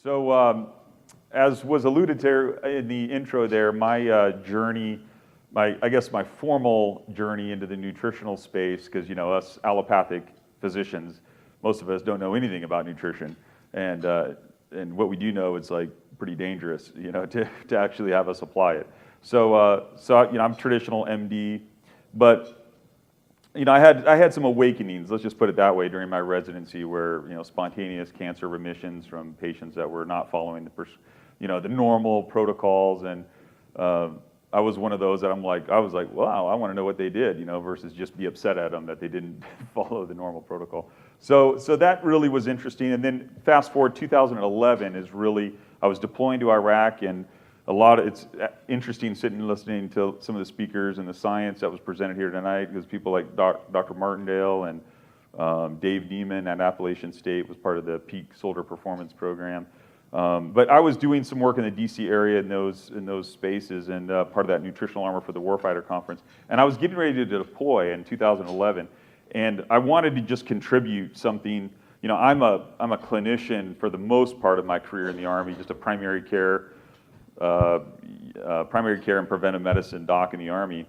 As was alluded to in the intro there, my journey, I guess my formal journey into the nutritional space, because us allopathic physicians, most of us don't know anything about nutrition, and what we do know is like pretty dangerous, to actually have us apply it. So I'm traditional MD, but I had some awakenings, let's just put it that way, during my residency, where spontaneous cancer remissions from patients that were not following the normal protocols, and I was one of those that I was like, wow, I want to know what they did, versus just be upset at them that they didn't follow the normal protocol. So that really was interesting. And then fast forward, 2011 is really, I was deploying to Iraq, and it's interesting sitting and listening to some of the speakers and the science that was presented here tonight, because people like Dr. Martindale and Dave Neiman at Appalachian State was part of the Peak Soldier Performance Program. But I was doing some work in the DC area in those spaces, and part of that Nutritional Armor for the Warfighter Conference. And I was getting ready to deploy in 2011, and I wanted to just contribute something. I'm a clinician for the most part of my career in the Army, just a primary care and preventive medicine doc in the Army.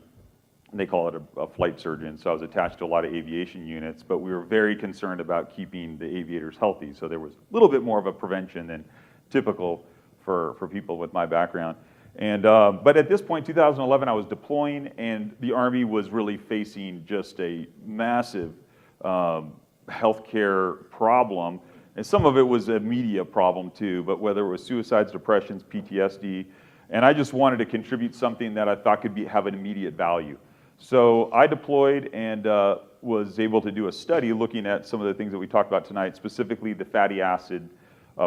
They call it a flight surgeon. So I was attached to a lot of aviation units, but we were very concerned about keeping the aviators healthy. So there was a little bit more of a prevention than typical for people with my background. And but at this point, 2011, I was deploying, and the Army was really facing just a massive healthcare problem. And some of it was a media problem too, but whether it was suicides, depressions, PTSD, and I just wanted to contribute something that I thought could have an immediate value. So I deployed and was able to do a study looking at some of the things that we talked about tonight, specifically the fatty acid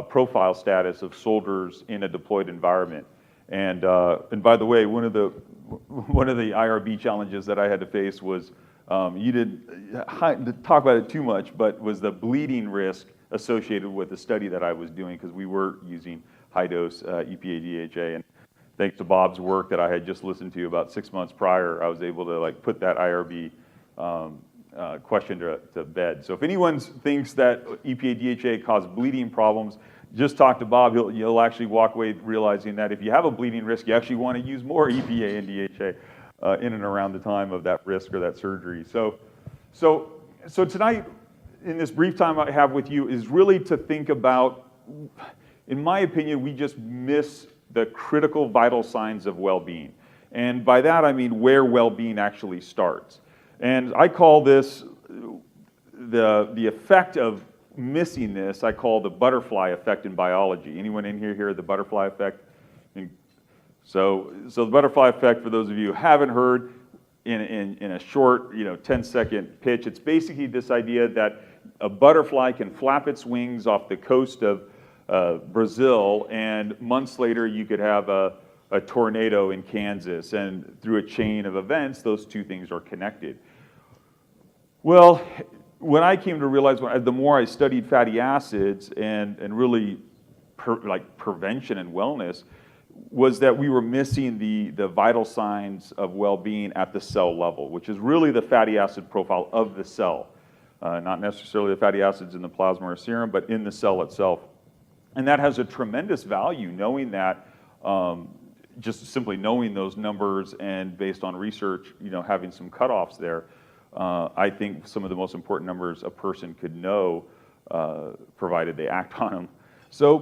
profile status of soldiers in a deployed environment. And by the way, one of the IRB challenges that I had to face was, you didn't talk about it too much, but was the bleeding risk associated with the study that I was doing, because we were using high-dose EPA DHA. And thanks to Bob's work that I had just listened to about 6 months prior, I was able to put that IRB question to bed. So if anyone thinks that EPA DHA caused bleeding problems, just talk to Bob. You'll actually walk away realizing that if you have a bleeding risk, you actually want to use more EPA and DHA in and around the time of that risk or that surgery. So tonight, in this brief time I have with you, is really to think about, in my opinion, we just miss the critical vital signs of well-being. And by that I mean where well-being actually starts. And I call this, the effect of missing this, I call the butterfly effect in biology. Anyone in here hear of the butterfly effect? So the butterfly effect, for those of you who haven't heard, in a short 10-second pitch, it's basically this idea that a butterfly can flap its wings off the coast of Brazil, and months later you could have a tornado in Kansas, and through a chain of events, those two things are connected. Well, when I came to realize, the more I studied fatty acids and really prevention and wellness, was that we were missing the vital signs of well-being at the cell level, which is really the fatty acid profile of the cell. Not necessarily the fatty acids in the plasma or serum, but in the cell itself. And that has a tremendous value, knowing that, just simply knowing those numbers, and based on research, having some cutoffs there. I think some of the most important numbers a person could know, provided they act on them.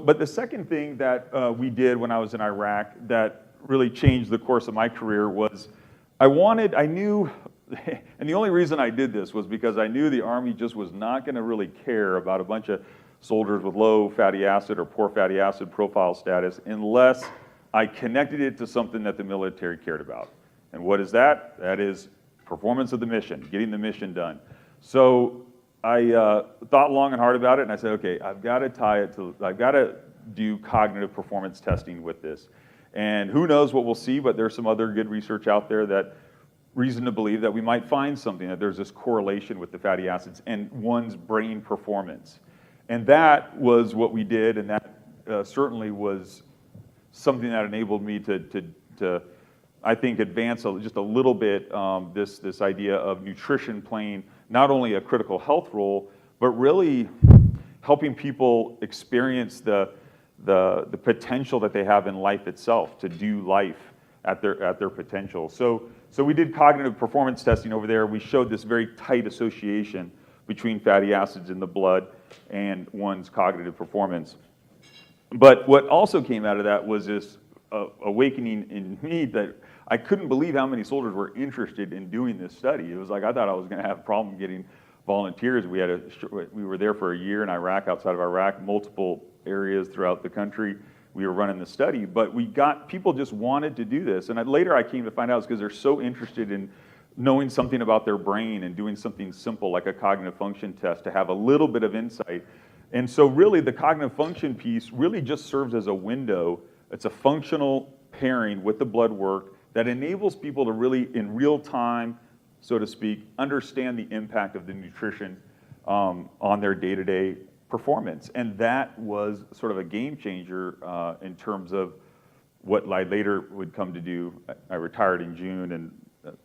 But the second thing that we did when I was in Iraq that really changed the course of my career was I knew, and the only reason I did this was because I knew the Army just was not going to really care about a bunch of soldiers with low fatty acid or poor fatty acid profile status unless I connected it to something that the military cared about. And what is that? That is performance of the mission, getting the mission done. So I thought long and hard about it, and I said, okay, I've got to do cognitive performance testing with this. And who knows what we'll see, but there's some other good research out there that reason to believe that we might find something, that there's this correlation with the fatty acids and one's brain performance. And that was what we did, and that certainly was something that enabled me to I think, advance just a little bit this idea of nutrition playing not only a critical health role, but really helping people experience the potential that they have in life itself to do life at their potential. So we did cognitive performance testing over there. We showed this very tight association between fatty acids in the blood and one's cognitive performance. But what also came out of that was this awakening in me that I couldn't believe how many soldiers were interested in doing this study. It was like I thought I was going to have a problem getting volunteers. We were there for a year in Iraq, outside of Iraq, multiple areas throughout the country. We were running the study, but we got people just wanted to do this. And later I came to find out it's because they're so interested in knowing something about their brain and doing something simple like a cognitive function test to have a little bit of insight. And so really the cognitive function piece really just serves as a window. It's a functional pairing with the blood work that enables people to really, in real time, so to speak, understand the impact of the nutrition on their day-to-day performance. And that was sort of a game changer in terms of what I later would come to do. I retired in June and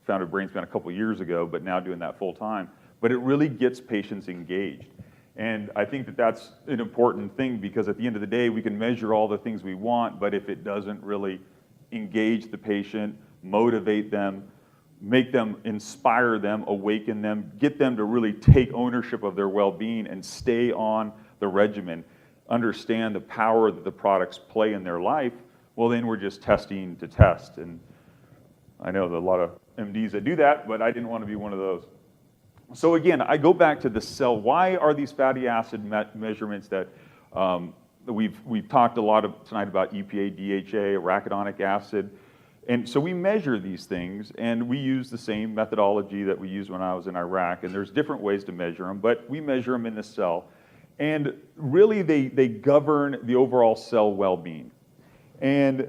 founded BrainSpan a couple years ago, but now doing that full time. But it really gets patients engaged. And I think that that's an important thing because at the end of the day, we can measure all the things we want, but if it doesn't really engage the patient, motivate them, make them, inspire them, awaken them, get them to really take ownership of their well-being and stay on the regimen, understand the power that the products play in their life, well then we're just testing to test. And I know there are a lot of MDs that do that, but I didn't want to be one of those. So again, I go back to the cell. Why are these fatty acid measurements that we've talked a lot tonight about EPA, DHA, arachidonic acid, and so we measure these things, and we use the same methodology that we used when I was in Iraq, and there's different ways to measure them, but we measure them in the cell, and really they govern the overall cell well-being. And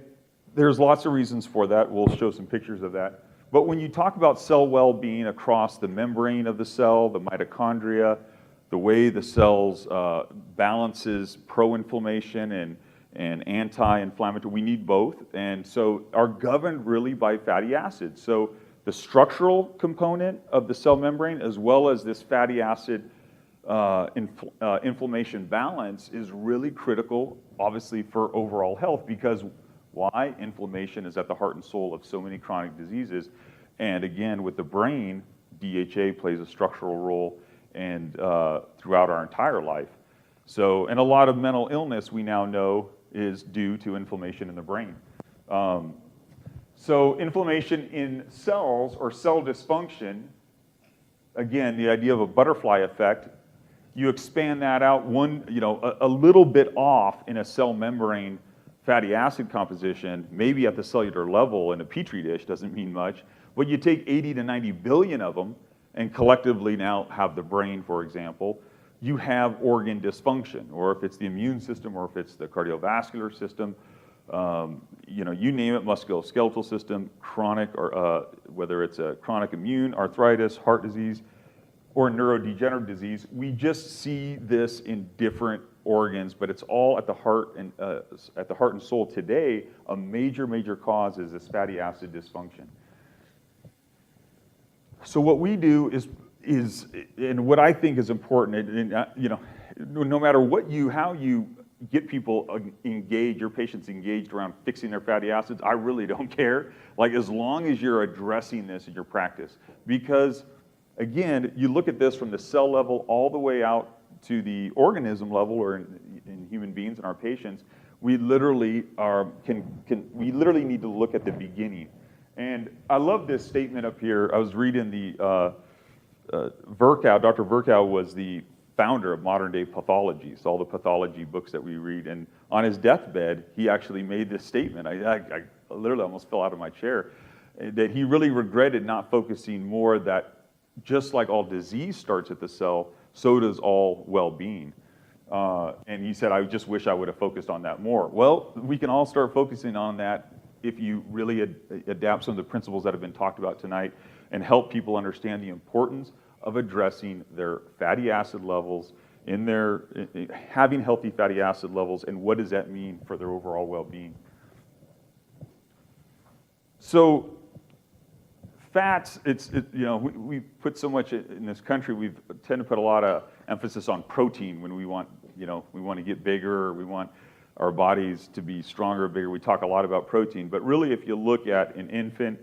there's lots of reasons for that. We'll show some pictures of that. But when you talk about cell well-being across the membrane of the cell, the mitochondria, the way the cells balances pro-inflammation and anti-inflammatory, we need both, and so are governed really by fatty acids. So the structural component of the cell membrane, as well as this fatty acid inflammation balance, is really critical, obviously, for overall health, because why? Inflammation is at the heart and soul of so many chronic diseases. And again, with the brain, DHA plays a structural role and throughout our entire life. So, and a lot of mental illness we now know is due to inflammation in the brain. So inflammation in cells or cell dysfunction, again, the idea of a butterfly effect, you expand that out a little bit off in a cell membrane fatty acid composition, maybe at the cellular level in a petri dish, doesn't mean much, but you take 80 to 90 billion of them and collectively now have the brain, for example, you have organ dysfunction, or if it's the immune system, or if it's the cardiovascular system, you name it, musculoskeletal system, chronic, or whether it's a chronic immune, arthritis, heart disease, or neurodegenerative disease, we just see this in different organs, but it's all at the heart and soul today. A major cause is this fatty acid dysfunction. So what we do is and what I think is important, and no matter how you get people engaged, your patients engaged around fixing their fatty acids, I really don't care. Like, as long as you're addressing this in your practice, because again, you look at this from the cell level all the way out to the organism level, or in human beings and our patients, we literally we literally need to look at the beginning. And I love this statement up here. I was reading the Virchow. Dr. Virchow was the founder of modern day pathologies, all the pathology books that we read. And on his deathbed, he actually made this statement. I literally almost fell out of my chair, that he really regretted not focusing more that just like all disease starts at the cell, so does all well-being. And he said, I just wish I would have focused on that more. Well, we can all start focusing on that if you really adapt some of the principles that have been talked about tonight and help people understand the importance of addressing their fatty acid levels, having healthy fatty acid levels, and what does that mean for their overall well-being. So fats, we put so much in this country, we tend to put a lot of emphasis on protein when we want to get bigger, or we want our bodies to be stronger, bigger. We talk a lot about protein, but really if you look at an infant,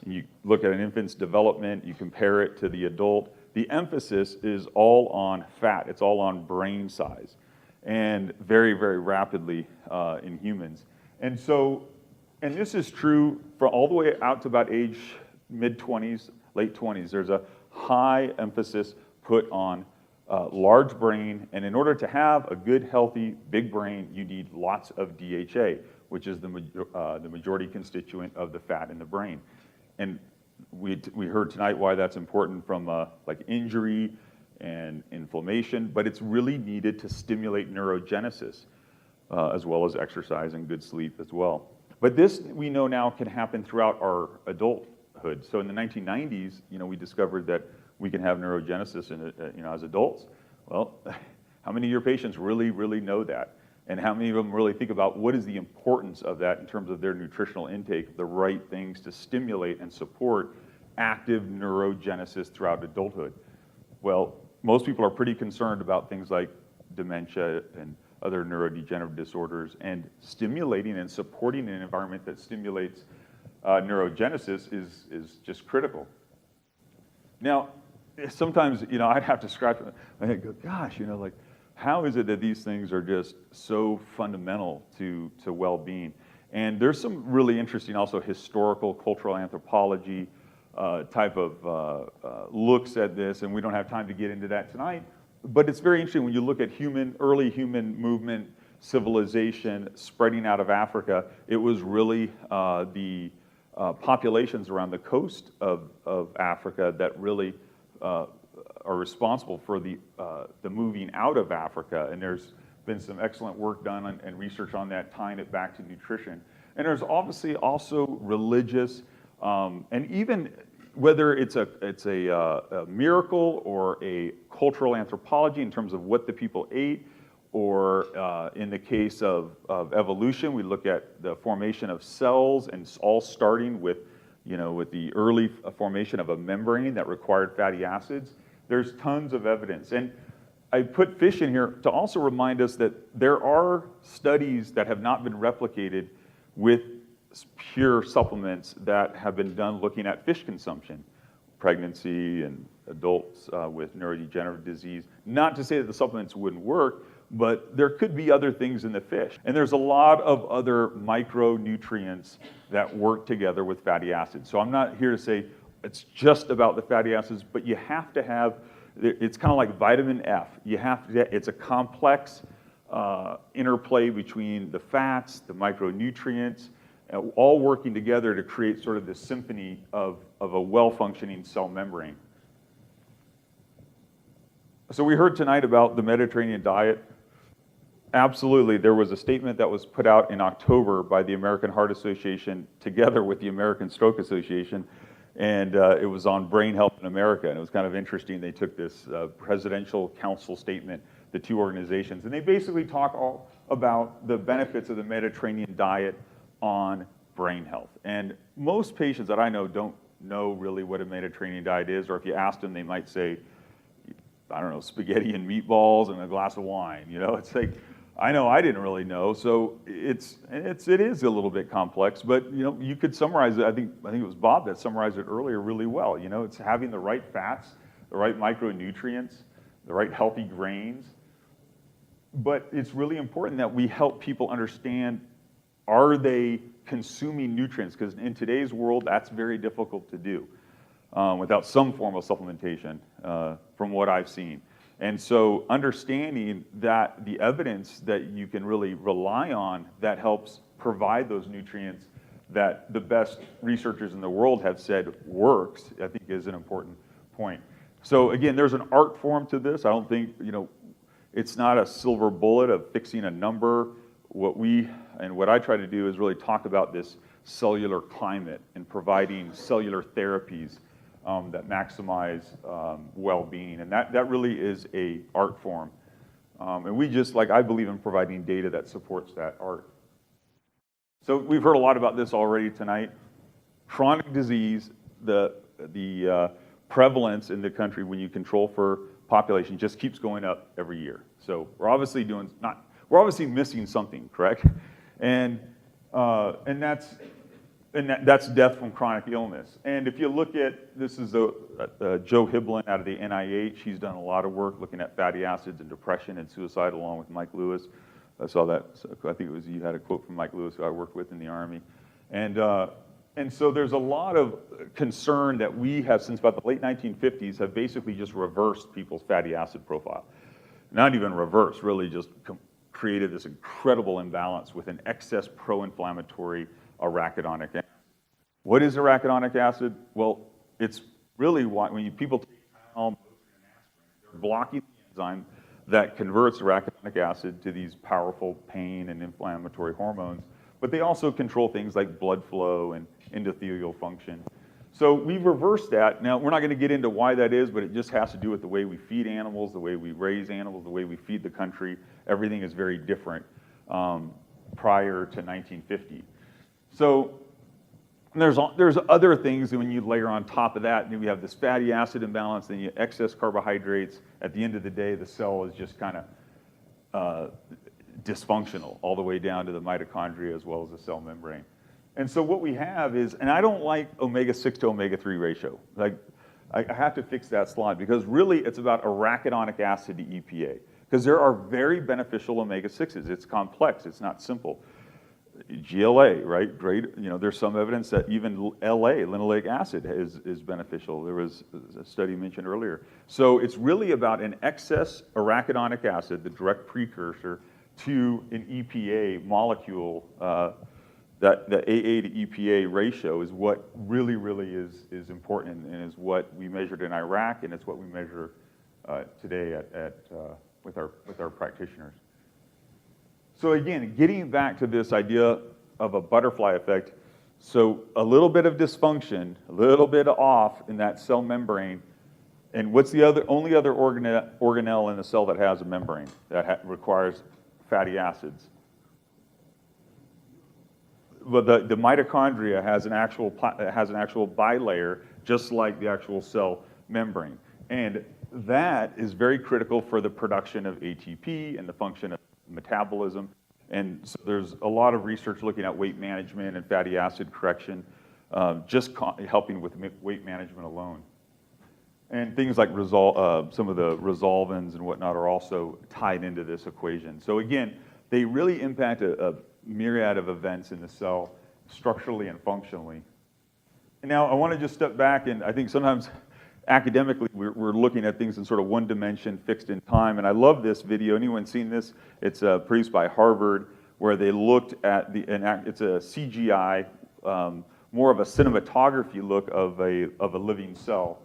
you look at an infant's development, you compare it to the adult, the emphasis is all on fat. It's all on brain size, and very, very rapidly in humans. And so, and this is true for all the way out to about age mid-20s, late 20s. There's a high emphasis put on large brain, and in order to have a good, healthy, big brain, you need lots of DHA, which is the majority constituent of the fat in the brain. And we heard tonight why that's important from like injury and inflammation, but it's really needed to stimulate neurogenesis, as well as exercise and good sleep as well. But this, we know now, can happen throughout our adulthood. So in the 1990s, we discovered that we can have neurogenesis as adults. Well, how many of your patients really, really know that? And how many of them really think about what is the importance of that in terms of their nutritional intake, the right things to stimulate and support active neurogenesis throughout adulthood? Well, most people are pretty concerned about things like dementia and other neurodegenerative disorders, and stimulating and supporting an environment that stimulates neurogenesis is just critical. Now, sometimes, I'd have to scratch my head and go, gosh, like, how is it that these things are just so fundamental to well-being? And there's some really interesting also historical, cultural anthropology type of looks at this, and we don't have time to get into that tonight. But it's very interesting when you look at early human movement, civilization spreading out of Africa. It was really the populations around the coast of Africa that really are responsible for the moving out of Africa. And there's been some excellent work done and research on that, tying it back to nutrition. And there's obviously also religious, and even whether it's a miracle or a cultural anthropology in terms of what the people ate, or in the case of evolution, we look at the formation of cells, and all starting with the early formation of a membrane that required fatty acids. There's tons of evidence. And I put fish in here to also remind us that there are studies that have not been replicated with pure supplements that have been done looking at fish consumption, pregnancy, and adults with neurodegenerative disease. Not to say that the supplements wouldn't work, but there could be other things in the fish. And there's a lot of other micronutrients that work together with fatty acids. So I'm not here to say it's just about the fatty acids, but you have to have, it's kind of like vitamin F. It's a complex interplay between the fats, the micronutrients, all working together to create sort of this symphony of a well-functioning cell membrane. So we heard tonight about the Mediterranean diet. Absolutely, there was a statement that was put out in October by the American Heart Association together with the American Stroke Association, and it was on brain health in America, and it was kind of interesting. They took this presidential council statement, the two organizations, and they basically talk all about the benefits of the Mediterranean diet on brain health. And most patients that I know don't know really what a Mediterranean diet is, or if you ask them, they might say, I don't know, spaghetti and meatballs and a glass of wine. It's like, I know I didn't really know. So it is a little bit complex, but you could summarize it. I think it was Bob that summarized it earlier really well. It's having the right fats, the right micronutrients, the right healthy grains. But it's really important that we help people understand, are they consuming nutrients? Because in today's world, that's very difficult to do without some form of supplementation, from what I've seen. And so understanding that the evidence that you can really rely on that helps provide those nutrients that the best researchers in the world have said works, I think is an important point. So again, there's an art form to this. I don't think, it's not a silver bullet of fixing a number. What I try to do is really talk about this cellular climate and providing cellular therapies that maximize well-being, and that really is a art form. And we just, I believe in providing data that supports that art. So we've heard a lot about this already tonight. Chronic disease, the prevalence in the country when you control for population just keeps going up every year. So we're obviously we're obviously missing something, correct? And that's death from chronic illness. And if you look at, this is Joe Hibbelin out of the NIH. He's done a lot of work looking at fatty acids and depression and suicide, along with Mike Lewis. I saw that. I think it was you had a quote from Mike Lewis, who I worked with in the Army. And so there's a lot of concern that we have since about the late 1950s have basically just reversed people's fatty acid profile. Not even reversed, really just created this incredible imbalance with an excess pro-inflammatory arachidonic acid. What is arachidonic acid? Well, it's really why when people take Tylenol, they're blocking the enzyme that converts arachidonic acid to these powerful pain and inflammatory hormones, but they also control things like blood flow and endothelial function. So we've reversed that. Now, we're not going to get into why that is, but it just has to do with the way we feed animals, the way we raise animals, the way we feed the country. Everything is very different prior to 1950. So there's other things when you layer on top of that. And we have this fatty acid imbalance, then you excess carbohydrates. At the end of the day, the cell is just kind of dysfunctional all the way down to the mitochondria as well as the cell membrane. And so what we have is, and I don't like omega-6 to omega-3 ratio. Like, I have to fix that slide because really it's about arachidonic acid to EPA. Because there are very beneficial omega-6s. It's complex, it's not simple. GLA, right? Great. There's some evidence that even LA, linoleic acid, is beneficial. There was a study mentioned earlier. So it's really about an excess arachidonic acid, the direct precursor to an EPA molecule. That the AA to EPA ratio is what really, really is important and is what we measured in Iraq, and it's what we measure today with our practitioners. So again, getting back to this idea of a butterfly effect, so a little bit of dysfunction, a little bit off in that cell membrane, and what's the only other organelle in the cell that has a membrane that requires fatty acids? Well, the mitochondria has an actual bilayer, just like the actual cell membrane, and that is very critical for the production of ATP and the function of metabolism. And so there's a lot of research looking at weight management and fatty acid correction, just helping with weight management alone. And things like some of the resolvins and whatnot are also tied into this equation. So again, they really impact a myriad of events in the cell, structurally and functionally. And now I want to just step back, and I think sometimes academically we're looking at things in sort of one dimension, fixed in time. And I love this video. Anyone seen this? It's produced by Harvard, where they looked at it's a CGI, more of a cinematography look of a living cell.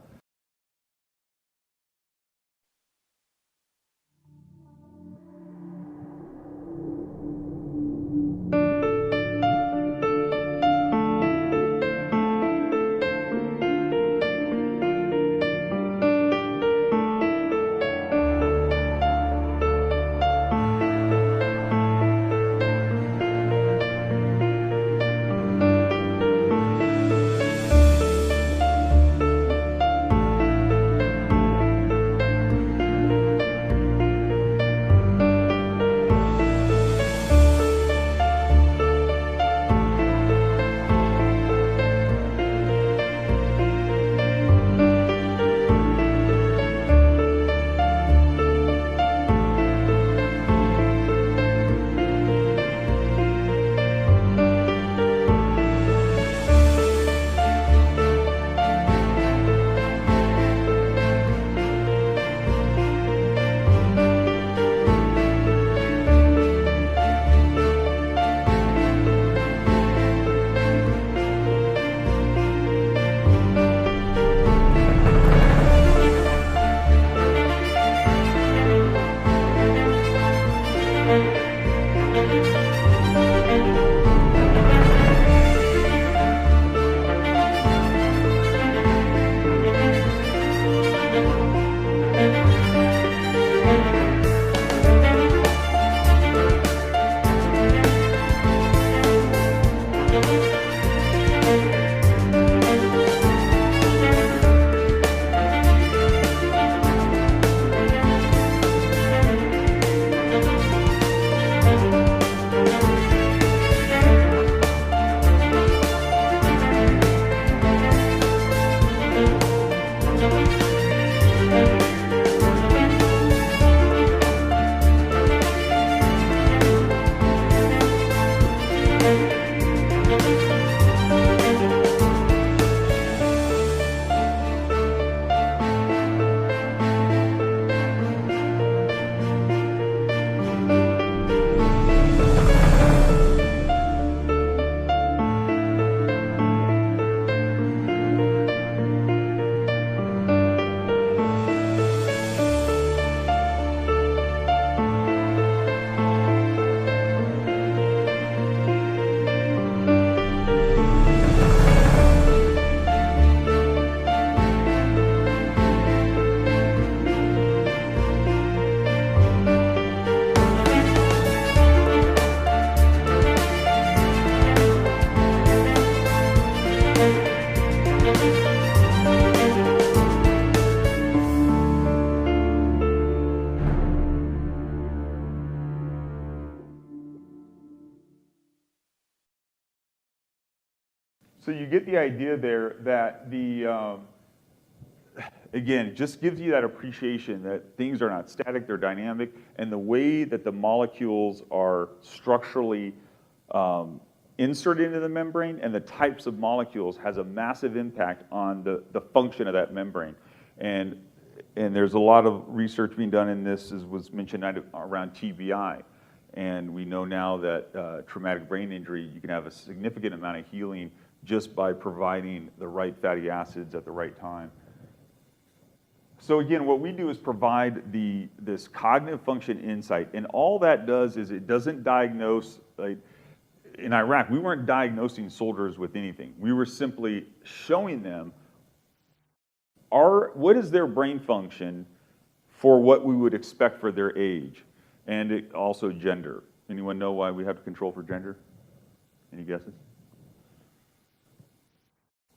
So you get the idea there that again, it just gives you that appreciation that things are not static, they're dynamic, and the way that the molecules are structurally inserted into the membrane and the types of molecules has a massive impact on the function of that membrane. And there's a lot of research being done in this, as was mentioned, around TBI. And we know now that traumatic brain injury, you can have a significant amount of healing just by providing the right fatty acids at the right time. So again, what we do is provide this cognitive function insight, and all that does is it doesn't diagnose, like in Iraq, we weren't diagnosing soldiers with anything. We were simply showing them what is their brain function for what we would expect for their age, and also gender. Anyone know why we have to control for gender? Any guesses?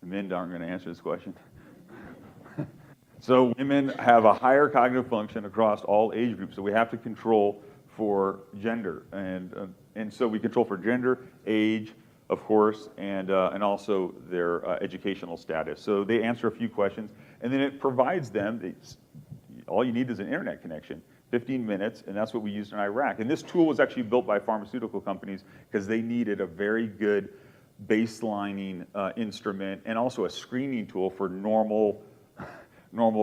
The men aren't going to answer this question. So women have a higher cognitive function across all age groups, so we have to control for gender, and so we control for gender, age, of course, and also their educational status. So they answer a few questions, and then it provides them. All you need is an internet connection, 15 minutes, and that's what we used in Iraq. And this tool was actually built by pharmaceutical companies because they needed a very good baselining instrument and also a screening tool for normal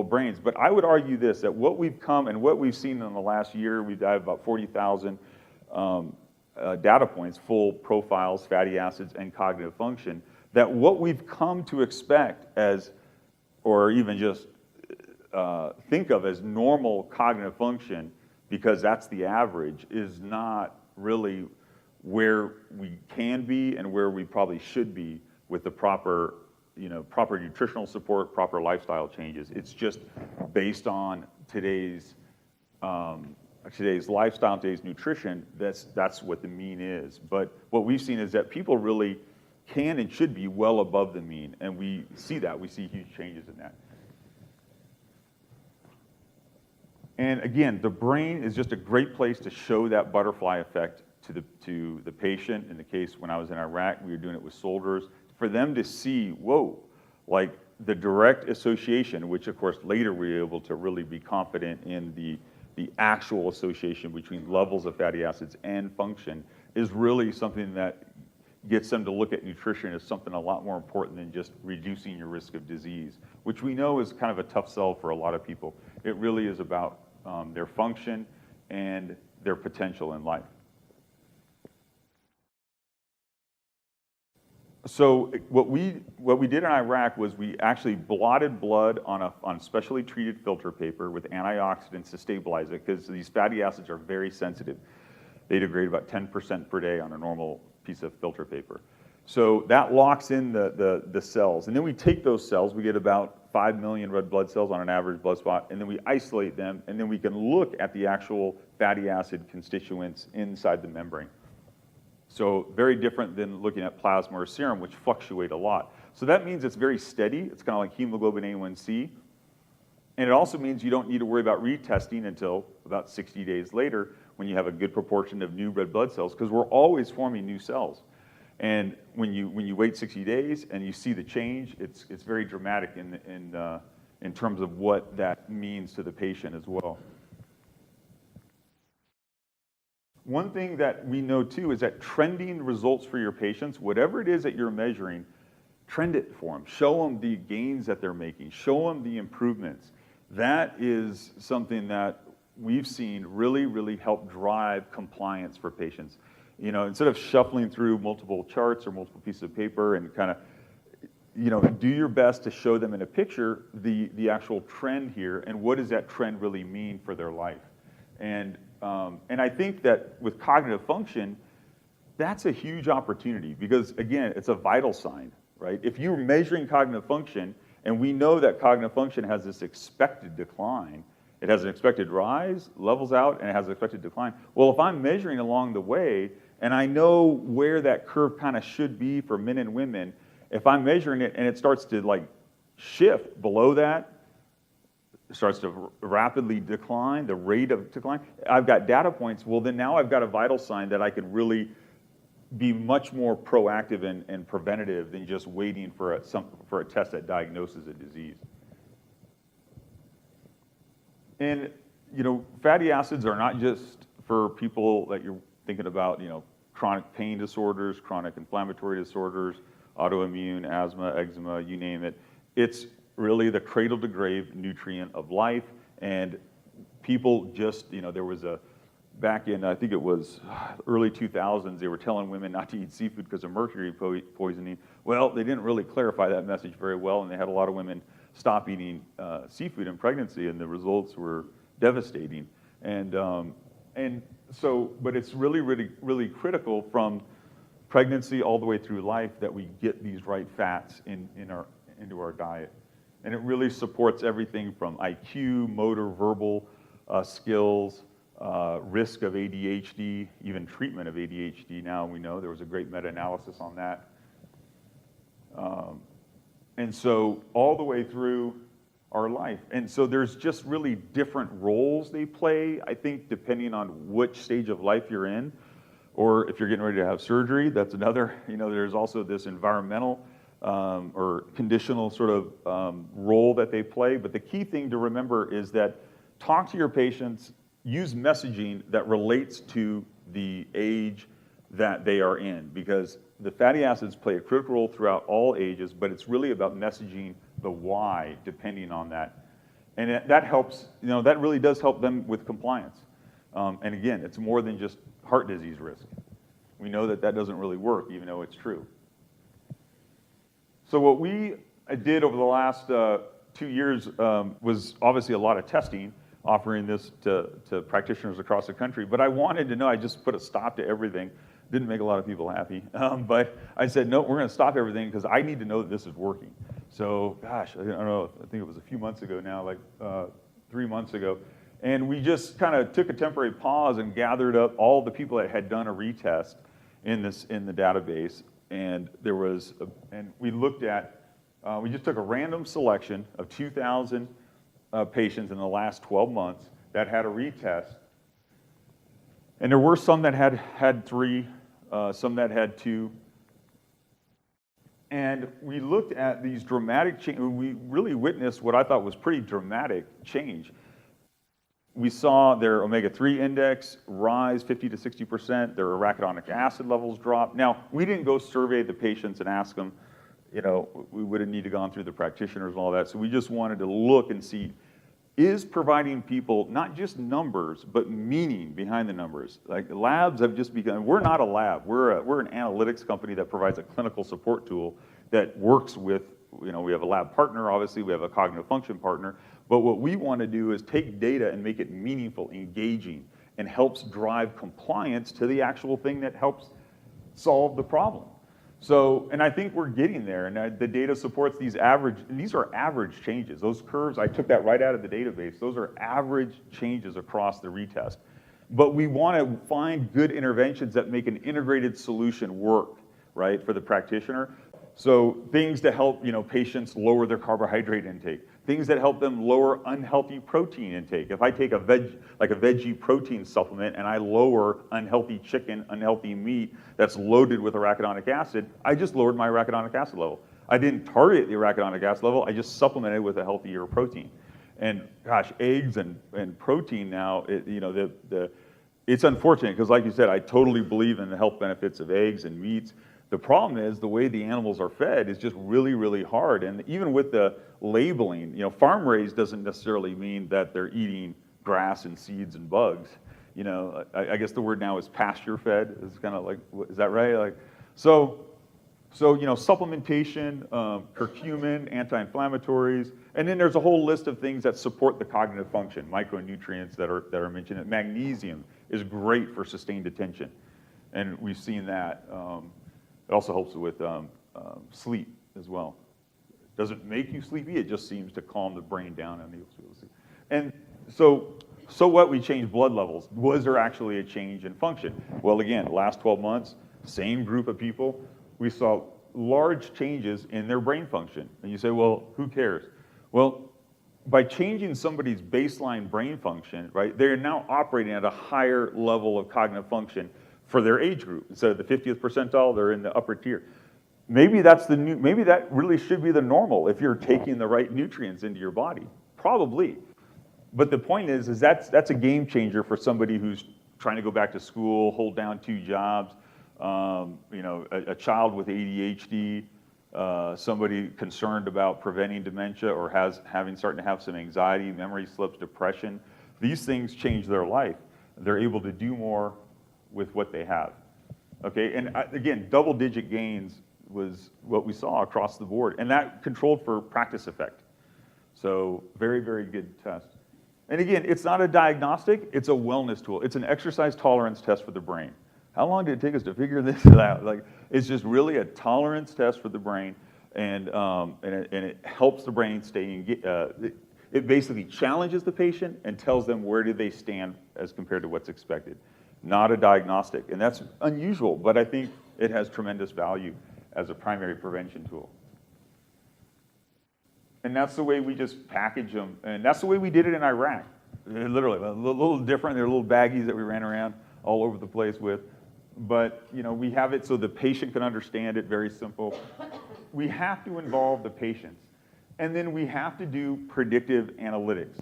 brains. But I would argue this, that what we've seen in the last year, we've had about 40,000 data points, full profiles, fatty acids, and cognitive function, that what we've come to expect as, or even just think of as normal cognitive function, because that's the average, is not really where we can be and where we probably should be with the proper nutritional support, proper lifestyle changes. It's just based on today's lifestyle, today's nutrition. That's what the mean is. But what we've seen is that people really can and should be well above the mean, and we see that. We see huge changes in that. And again, the brain is just a great place to show that butterfly effect to the patient. In the case when I was in Iraq, we were doing it with soldiers, for them to see, whoa, like the direct association, which of course later we were able to really be confident in the actual association between levels of fatty acids and function, is really something that gets them to look at nutrition as something a lot more important than just reducing your risk of disease, which we know is kind of a tough sell for a lot of people. It really is about their function and their potential in life. So what we did in Iraq was we actually blotted blood on specially treated filter paper with antioxidants to stabilize it, because these fatty acids are very sensitive. They degrade about 10% per day on a normal piece of filter paper. So that locks in the cells. And then we take those cells, we get about 5 million red blood cells on an average blood spot, and then we isolate them, and then we can look at the actual fatty acid constituents inside the membrane. So very different than looking at plasma or serum, which fluctuate a lot. So that means it's very steady. It's kind of like hemoglobin A1C. And it also means you don't need to worry about retesting until about 60 days later when you have a good proportion of new red blood cells, because we're always forming new cells. And when you wait 60 days and you see the change, it's very dramatic in terms of what that means to the patient as well. one thing that we know too is that trending results for your patients, whatever it is that you're measuring, trend it for them. Show them the gains that they're making. Show them the improvements. That is something that we've seen really, really help drive compliance for patients. You know, instead of shuffling through multiple charts or multiple pieces of paper and kind of, you know, do your best to show them in a picture the actual trend here and what does that trend really mean for their life. And I think that with cognitive function, that's a huge opportunity because, again, it's a vital sign, right? If you're measuring cognitive function, and we know that cognitive function has this expected decline, it has an expected rise, levels out, and it has an expected decline. Well, if I'm measuring along the way, and I know where that curve kind of should be for men and women, if I'm measuring it and it starts to like shift below that, it starts to rapidly decline, the rate of decline, I've got data points, well then now I've got a vital sign that I can really be much more proactive and preventative than just waiting for a test that diagnoses a disease. And, you know, fatty acids are not just for people that you're thinking about, you know, chronic pain disorders, chronic inflammatory disorders, autoimmune, asthma, eczema, you name it. It's really the cradle to grave nutrient of life. And people just, you know, there was back in, I think it was early 2000s, they were telling women not to eat seafood because of mercury poisoning. Well, they didn't really clarify that message very well, and they had a lot of women stop eating seafood in pregnancy, and the results were devastating. And so, but it's really, really, really critical from pregnancy all the way through life that we get these right fats into our diet. And it really supports everything from IQ, motor, verbal skills, risk of ADHD, even treatment of ADHD now we know. There was a great meta-analysis on that. And so all the way through our life. And so there's just really different roles they play, I think, depending on which stage of life you're in. Or if you're getting ready to have surgery, that's another, you know, there's also this environmental or conditional sort of role that they play. But the key thing to remember is that talk to your patients, use messaging that relates to the age that they are in, because the fatty acids play a critical role throughout all ages, but it's really about messaging the why depending on that. And that helps, you know, that really does help them with compliance. And again, it's more than just heart disease risk. We know that that doesn't really work, even though it's true. So what we did over the last 2 years was obviously a lot of testing, offering this to practitioners across the country. But I wanted to know, I just put a stop to everything. Didn't make a lot of people happy. But I said, no, we're going to stop everything because I need to know that this is working. So, gosh, I don't know, I think it was a few months ago now, like 3 months ago. And we just kind of took a temporary pause and gathered up all the people that had done a retest in the database. And there was, and we looked at, we just took a random selection of 2,000 patients in the last 12 months that had a retest. And there were some that had 3, some that had 2. And we looked at these dramatic change. We really witnessed what I thought was pretty dramatic change. We saw their omega-3 index rise 50 to 60%, their arachidonic acid levels drop. Now, we didn't go survey the patients and ask them, you know, we would have needed to gone through the practitioners and all that. So we just wanted to look and see, is providing people not just numbers, but meaning behind the numbers. Like labs have just begun, we're not a lab, we're an analytics company that provides a clinical support tool that works with, you know, we have a lab partner, obviously, we have a cognitive function partner, but what we want to do is take data and make it meaningful, engaging, and helps drive compliance to the actual thing that helps solve the problem. So, and I think we're getting there, and the data supports these average, and these are average changes. Those curves, I took that right out of the database. Those are average changes across the retest. But we want to find good interventions that make an integrated solution work, right, for the practitioner. So things to help, you know, patients lower their carbohydrate intake, things that help them lower unhealthy protein intake. If I take a veggie protein supplement and I lower unhealthy chicken, unhealthy meat that's loaded with arachidonic acid, I just lowered my arachidonic acid level. I didn't target the arachidonic acid level, I just supplemented with a healthier protein. And gosh, eggs and protein now, you know, It's unfortunate because, like you said, I totally believe in the health benefits of eggs and meats. The problem is the way the animals are fed is just really, really hard. And even with the labeling, you know, farm raised doesn't necessarily mean that they're eating grass and seeds and bugs. You know, I guess the word now is pasture fed. It's kind of like, is that right? Like, so you know, supplementation, curcumin, anti-inflammatories, and then there's a whole list of things that support the cognitive function, micronutrients that are mentioned. Magnesium is great for sustained attention, and we've seen that. It also helps with sleep as well. It doesn't make you sleepy, it just seems to calm the brain down and enables you to sleep. And so what, we changed blood levels. Was there actually a change in function? Well, again, last 12 months, same group of people, we saw large changes in their brain function. And you say, well, who cares? Well, by changing somebody's baseline brain function, right, they're now operating at a higher level of cognitive function for their age group. Instead of the 50th percentile, they're in the upper tier. Maybe maybe that really should be the normal if you're taking the right nutrients into your body. Probably. But the point is that's a game changer for somebody who's trying to go back to school, hold down 2 jobs, you know, a child with ADHD, somebody concerned about preventing dementia or starting to have some anxiety, memory slips, depression. These things change their life. They're able to do more with what they have. Okay, and again, double-digit gains was what we saw across the board, and that controlled for practice effect. So very, very good test. And again, it's not a diagnostic, it's a wellness tool. It's an exercise tolerance test for the brain. How long did it take us to figure this out? Like, it's just really a tolerance test for the brain, and it helps the brain stay it basically challenges the patient and tells them where do they stand as compared to what's expected. Not a diagnostic, and that's unusual, but I think it has tremendous value as a primary prevention tool. And that's the way we just package them, and that's the way we did it in Iraq. Literally, a little different. They're little baggies that we ran around all over the place with. But you know, we have it so the patient can understand it, very simple. We have to involve the patients. And then we have to do predictive analytics.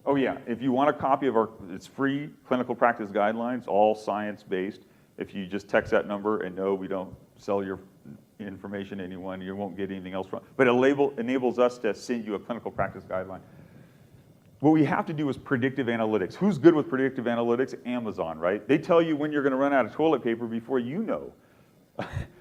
Oh yeah, if you want a copy of it's free clinical practice guidelines, all science-based. If you just text that number, and no, we don't sell your information to anyone, you won't get anything else from it. But it enables us to send you a clinical practice guideline. What we have to do is predictive analytics. Who's good with predictive analytics? Amazon, right? They tell you when you're gonna run out of toilet paper before you know.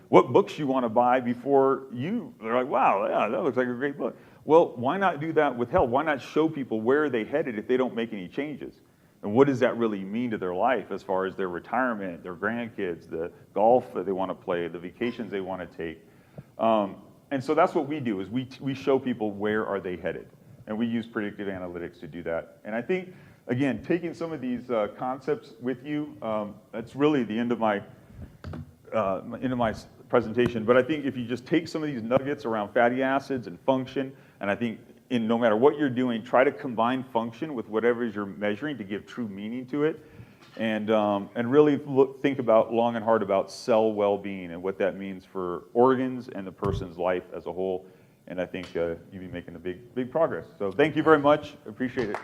What books you wanna buy before they're like, wow, yeah, that looks like a great book. Well, why not do that with health? Why not show people where they headed if they don't make any changes? And what does that really mean to their life as far as their retirement, their grandkids, the golf that they wanna play, the vacations they wanna take? And so that's what we do, is we show people where are they headed. And we use predictive analytics to do that. And I think, again, taking some of these concepts with you, that's really the end of my presentation. But I think if you just take some of these nuggets around fatty acids and function, and I think no matter what you're doing, try to combine function with whatever you're measuring to give true meaning to it. And really think about long and hard about cell well-being and what that means for organs and the person's life as a whole. And I think you'll be making a big progress. So thank you very much. Appreciate it.